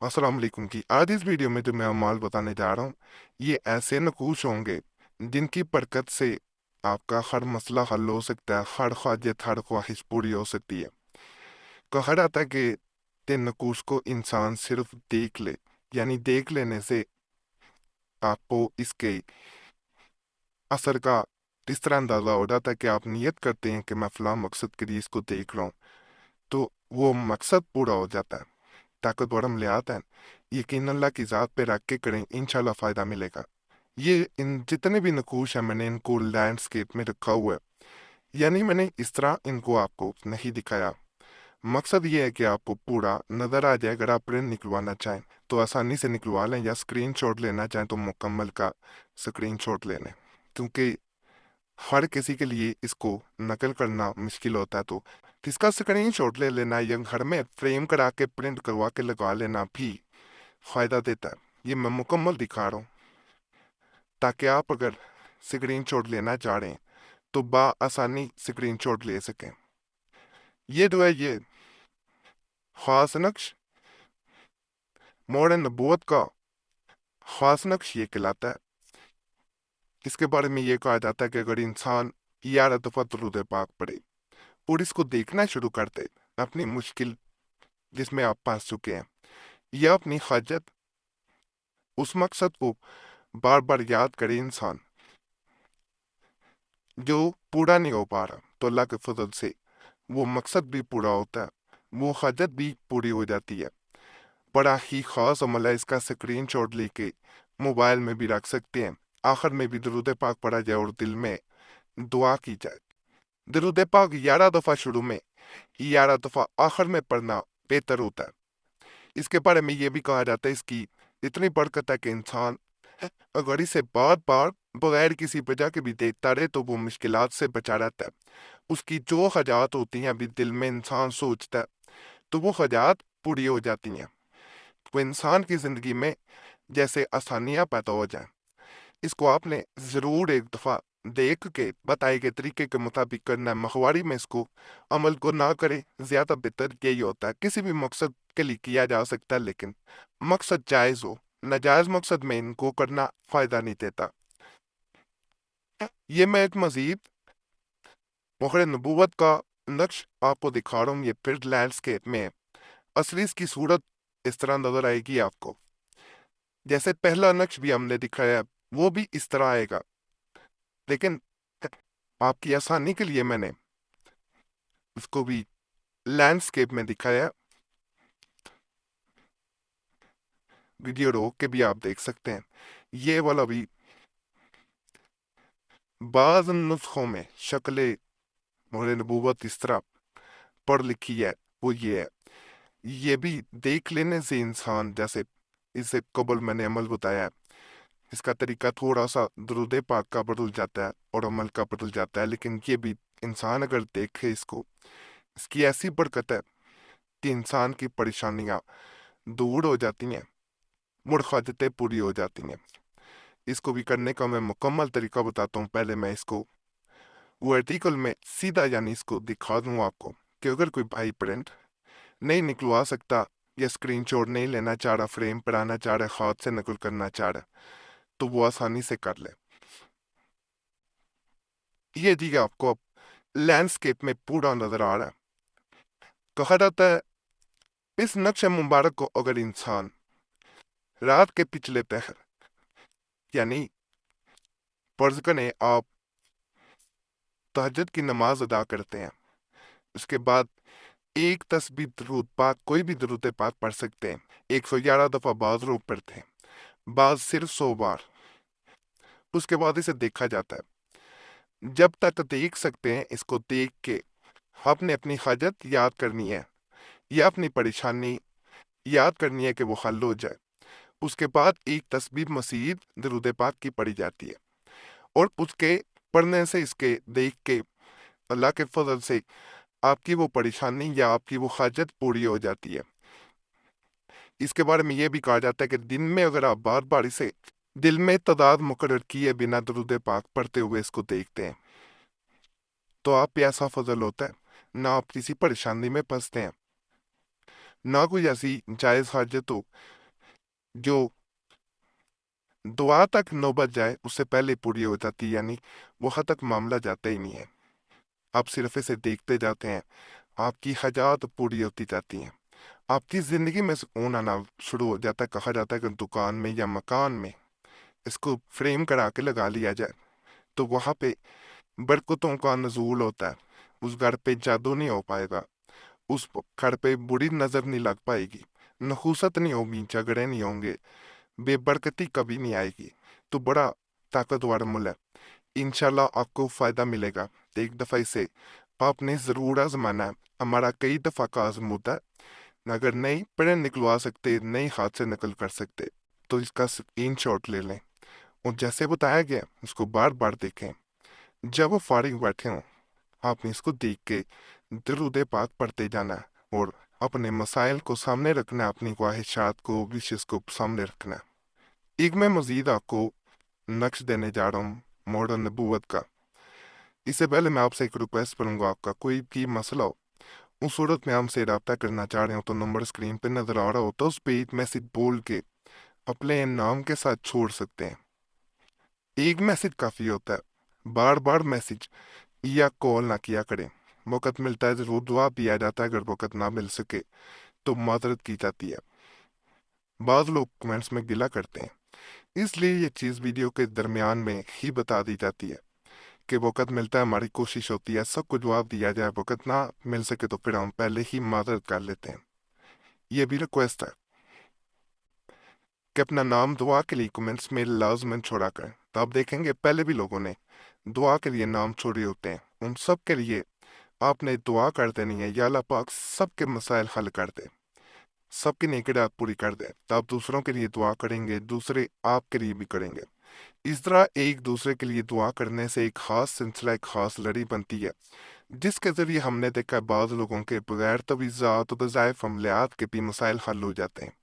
अस्सलाम वालेकुम की आज इस वीडियो में जो मैं अमाल बताने जा रहा हूँ ये ऐसे नकूश होंगे जिनकी बरकत से आपका हर मसला हल हो सकता है, हर हाजत हर ख्वाहिश पूरी हो सकती है। कहा जाता है कि तीन नकूश को इंसान सिर्फ देख ले, यानी देख लेने से आपको इसके असर का इस तरह अंदाजा हो जाता है कि आप नियत करते हैं कि मैं फलां मकसद के लिए इसको देख रहा हूँ, तो वो मकसद पूरा हो जाता है। ताकतवर अमलियात हैं, यकीन अल्लाह की ज़ात पे रख के करें, इंशाल्लाह फ़ायदा मिलेगा। ये इन जितने भी नकूश हैं मैंने इनको लैंडस्केप में रखा हुआ है, यानी मैंने इस तरह इनको आपको नहीं दिखाया। मकसद ये है कि आपको पूरा नज़र आ जाए। अगर आप प्रिंट निकलवाना चाहें तो आसानी से निकलवा लें, या स्क्रीनशॉट लेना चाहें तो मुकम्मल का स्क्रीनशॉट ले लें, क्योंकि हर किसी के लिए इसको नकल करना मुश्किल होता है। तो इसका स्क्रीनशॉट ले लेना या घर में फ्रेम करा के प्रिंट करवा के लगा लेना भी फ़ायदा देता है। ये मैं मुकम्मल दिखा रहा हूँ ताकि आप अगर स्क्रीनशॉट लेना चाह रहे हैं तो आसानी स्क्रीनशॉट ले सकें। ये जो है ये ख़ास नक्श मोड़ नबूवत का ख़ास नक्श ये कहलाता है। इसके बारे में ये कहा जाता है कि अगर इंसान 11 दफ़ा दुरूद पाक पढ़े और इसको देखना शुरू कर दे, अपनी मुश्किल जिसमें आप फंस चुके हैं या अपनी हाजत, उस मकसद को बार बार याद करे इंसान जो पूरा नहीं हो पा रहा, तो अल्लाह के फजल से वो मकसद भी पूरा होता है, वो हाजत भी पूरी हो जाती है। बड़ा ही ख़ास अमल है, इसका स्क्रीनशॉट लेके मोबाइल में भी रख सकते हैं। आखिर में भी दरूद पाक पढ़ा जाए और दिल में दुआ की जाए। दरूद पाक 11 दफ़ा शुरू में, 11 दफ़ा आखिर में पढ़ना बेहतर होता है। इसके बारे में ये भी कहा जाता है इसकी इतनी बरकत है कि इंसान अगर इसे बार बार बगैर किसी वजह के भी देखता रहे तो वो मुश्किलात से बचा रहता है। उसकी जो हजात होती हैं अभी दिल में इंसान सोचता है तो वो हजात पूरी हो जाती हैं। वो इंसान की ज़िंदगी में जैसे आसानियाँ पैदा हो जाएं। इसको आपने ज़रूर एक दफ़ा देख के बताए गए तरीके के मुताबिक करना है। मखवारी में इसको अमल को ना करे, ज़्यादा बेहतर यही होता है। किसी भी मकसद के लिए किया जा सकता है, लेकिन मकसद जायज़ हो। नाजायज़ मकसद में इनको करना फ़ायदा नहीं देता। ये मैं एक मज़ीद मोहर नबूवत का नक्श आपको दिखा रहा हूँ। ये फिर लैंडस्केप में है। असली इसकी सूरत इस तरह नज़र आएगी आपको, जैसे पहला नक्श भी हमने दिखाया वो भी इस तरह आएगा, लेकिन आपकी आसानी के लिए मैंने इसको भी लैंडस्केप में दिखाया। वीडियो रोक के भी आप देख सकते हैं। ये वाला भी बाज़ नुस्खों में शक्ल मोहर नबूवत इस तरह पढ़ लिखी है, वो ये है। ये भी देख लेने से इंसान, जैसे इसे कबल मैंने अमल बताया है, इसका तरीका थोड़ा सा दरूद पाक का बदल जाता है और अमल का बदल जाता है, लेकिन ये भी इंसान अगर देखे इसको, इसकी ऐसी बरकत है कि इंसान की परेशानियां दूर हो जाती हैं, मुड़खाजतें पूरी हो जाती हैं। इसको भी करने का मैं मुकम्मल तरीका बताता हूँ। पहले मैं इसको वर्टिकल में सीधा यानी इसको दिखा दूँ आपको कि अगर कोई भाई प्रिंट नहीं निकलवा सकता या स्क्रीनशॉट नहीं लेना चाह रहा, फ्रेम पर आना चाह रहा, हाथ से नकल करना चाह रहा, तो वो आसानी से कर ले। ये जी आपको अब लैंडस्केप में पूरा नजर आ रहा है। कहा जाता है इस नक्श मुबारक को अगर इंसान रात के पिछले पहर, यानी फर्ज करें आप तहज्जुद की नमाज अदा करते हैं, उसके बाद एक तस्बीह दरूद पाक, कोई भी दरूद पाक पढ़ सकते हैं। 111 दफा बाज लोग पढ़ते हैं, बाज सिर्फ 100 बार। उसके बाद इसे देखा जाता है। जब तक देख सकते हैं, इसको देख के आपने अपनी हाजत याद करनी है या अपनी परेशानी याद करनी है कि वो हल हो जाए। उसके बाद एक तस्बीह मसीद दरूद पाक की पढ़ी जाती है, और उसके पढ़ने से, इसके देख के अल्लाह के फजल से आपकी वो परेशानी या आपकी वो हाजत पूरी हो जाती है। इसके बारे में यह भी कहा जाता है कि दिन में अगर आप बार बार इसे दिल में तदाद मुकर्रर किए बिना दरूद पाक पढ़ते हुए इसको देखते हैं, तो आप पे ऐसा फजल होता है, ना आप किसी परेशानी में फंसते हैं, نہ کوئی ایسی جائز حاجت ہو جو دعا تک نوبت جائے اس سے پہلے پوری ہو جاتی ہے، یعنی وہاں تک معاملہ جاتا ہی نہیں ہے، آپ صرف اسے دیکھتے جاتے ہیں، آپ کی حاجات پوری ہوتی جاتی ہیں، آپ کی زندگی میں سکون آنا شروع ہو جاتا ہے۔ کہا جاتا ہے کہ دکان میں یا مکان میں اس کو فریم کرا کے لگا لیا جائے تو وہاں پہ برکتوں کا نزول ہوتا ہے، اس گھر پہ جادو نہیں ہو پائے گا، اس گھر پہ بری نظر نہیں لگ پائے گی، نحوست نہیں ہوگی، جھگڑے نہیں ہوں گے، بے برکتی کبھی نہیں آئے گی۔ تو بڑا طاقتور عمل ہے، انشاءاللہ آپ کو فائدہ ملے گا۔ ایک دفعہ اسے آپ نے ضرور آزمانا ہے، ہمارا کئی دفعہ کا عزم ہوتا ہے، اگر نئی پڑھے نکلوا سکتے، نئی ہاتھ سے نقل کر سکتے تو اس کا اسکرین شاٹ لے لیں اور جیسے بتایا گیا اس کو بار بار دیکھیں۔ جب وہ فارغ بیٹھے ہوں آپ نے اس کو دیکھ کے درود پاک پڑھتے جانا ہے اور اپنے مسائل کو سامنے رکھنا ہے، اپنی خواہشات کو، وشز کو سامنے رکھنا ہے۔ ایک میں مزید آپ کو نقش دینے جا رہا ہوں موڑ نبوت کا۔ اس سے پہلے میں آپ سے ایک ریکویسٹ کروں گا، آپ کا کوئی بھی مسئلہ ہو، اس صورت میں ہم سے رابطہ کرنا چاہ رہے ہو تو نمبر اسکرین پہ نظر آ رہا ہو تو اس پہ ایک میسج بول کے اپنے نام کے ساتھ چھوڑ سکتے ہیں۔ ایک میسج کافی ہوتا ہے، بار بار میسج یا کال نہ کیا کریں۔ وقت ملتا ہے ضرور دعا بھی آ جاتا ہے، اگر وقت نہ مل سکے تو معذرت کی جاتی ہے۔ بعض لوگ کمنٹس میں گلہ کرتے ہیں، اس لیے یہ چیز ویڈیو کے درمیان میں ہی بتا دی جاتی ہے کہ وقت ملتا ہے، ہماری کوشش ہوتی ہے سب کو جواب دیا جائے، وقت نہ مل سکے تو پھر ہم پہلے ہی معذرت کر لیتے ہیں۔ یہ بھی ریکویسٹ ہے کہ اپنا نام دعا کے لیے کمنٹس میں لازمن چھوڑا کریں۔ تو آپ دیکھیں گے پہلے بھی لوگوں نے دعا کے لیے نام چھوڑے ہوتے ہیں، ان سب کے لیے آپ نے دعا کر دینی ہے، یا اللہ پاک سب کے مسائل حل کر دے، سب کی نیکیات پوری کر دے۔ تو آپ دوسروں کے لیے دعا کریں گے، دوسرے آپ کے لیے بھی کریں گے۔ اس طرح ایک دوسرے کے لیے دعا کرنے سے ایک خاص سلسلہ، ایک خاص لڑی بنتی ہے، جس کے ذریعے ہم نے دیکھا ہے بعض لوگوں کے بغیر تویزات و وظائف عملیات کے بھی مسائل حل ہو جاتے ہیں۔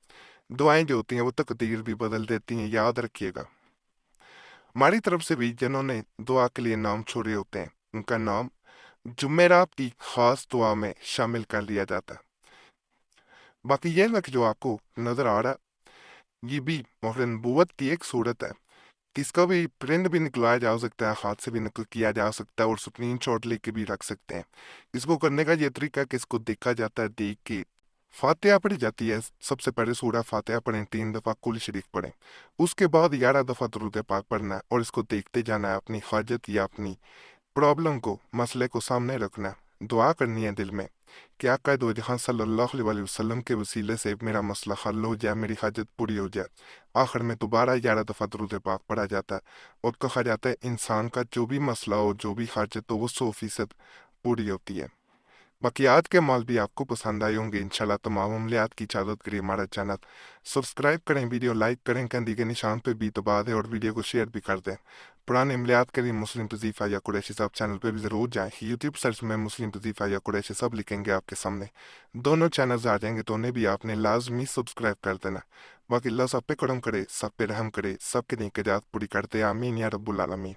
دعائیں جو ہوتی ہیں وہ تقدیر بھی بدل دیتی ہیں، یاد رکھیے گا۔ ہماری طرف سے بھی جنہوں نے دعا کے لیے نام چھوڑے ہوتے ہیں ان کا نام جمعرات کی خاص دعا میں شامل کر لیا جاتا ہے۔ باقی یہ لکھ جو آپ کو نظر آ رہا ہے یہ بھی مہر نبوت کی ایک صورت ہے، اس کا بھی پرنٹ بھی نکلایا جا سکتا ہے، ہاتھ سے بھی نقل کیا جا سکتا ہے اور اسکرین شاٹ لے کے بھی رکھ سکتے ہیں۔ اس کو کرنے کا یہ طریقہ ہے کہ اس کو دیکھا جاتا ہے، دیکھ کے فاتحہ پڑھی جاتی ہے، سب سے پہلے سورہ فاتحہ پڑھیں، 3 دفعہ کل شریف پڑھیں، اس کے بعد 11 دفعہ درود پاک پڑھنا ہے اور اس کو دیکھتے جانا ہے، اپنی حاجت یا اپنی پرابلم کو، مسئلے کو سامنے رکھنا ہے، دعا کرنی ہے دل میں کہ آقا دو جہاں صلی اللہ علیہ وسلم کے وسیلے سے میرا مسئلہ حل ہو جائے، میری حاجت پوری ہو جائے۔ آخر میں دوبارہ 11 دفعہ درود پاک پڑھا جاتا ہے اور کہا جاتا ہے انسان کا جو بھی مسئلہ ہو، جو بھی حاجت ہو، وہ 100% پوری ہوتی ہے۔ باقیات کے مال بھی آپ کو پسند آئے ہوں گے انشاءاللہ۔ تمام عملیات کی اجازت کریے ہمارا چینل سبسکرائب کریں، ویڈیو لائک کریں، کندھی کے نشان پہ بھی دبا دیں اور ویڈیو کو شیئر بھی کر دیں۔ پرانے عملیات کے لیے مسلم وظیفہ یا قریشی صاحب چینل پہ بھی ضرور جائیں، یوٹیوب سرچ میں مسلم وظیفہ یا قریشی صاحب لکھیں گے آپ کے سامنے دونوں چینلز آ جائیں گے، تو انہیں بھی آپ نے لازمی سبسکرائب کر دینا۔ باقی اللہ سب پہ کرم کرے، سب پہ رحم کرے، سب کے نیک جات پوری کرتے، آمین یا رب العالمین۔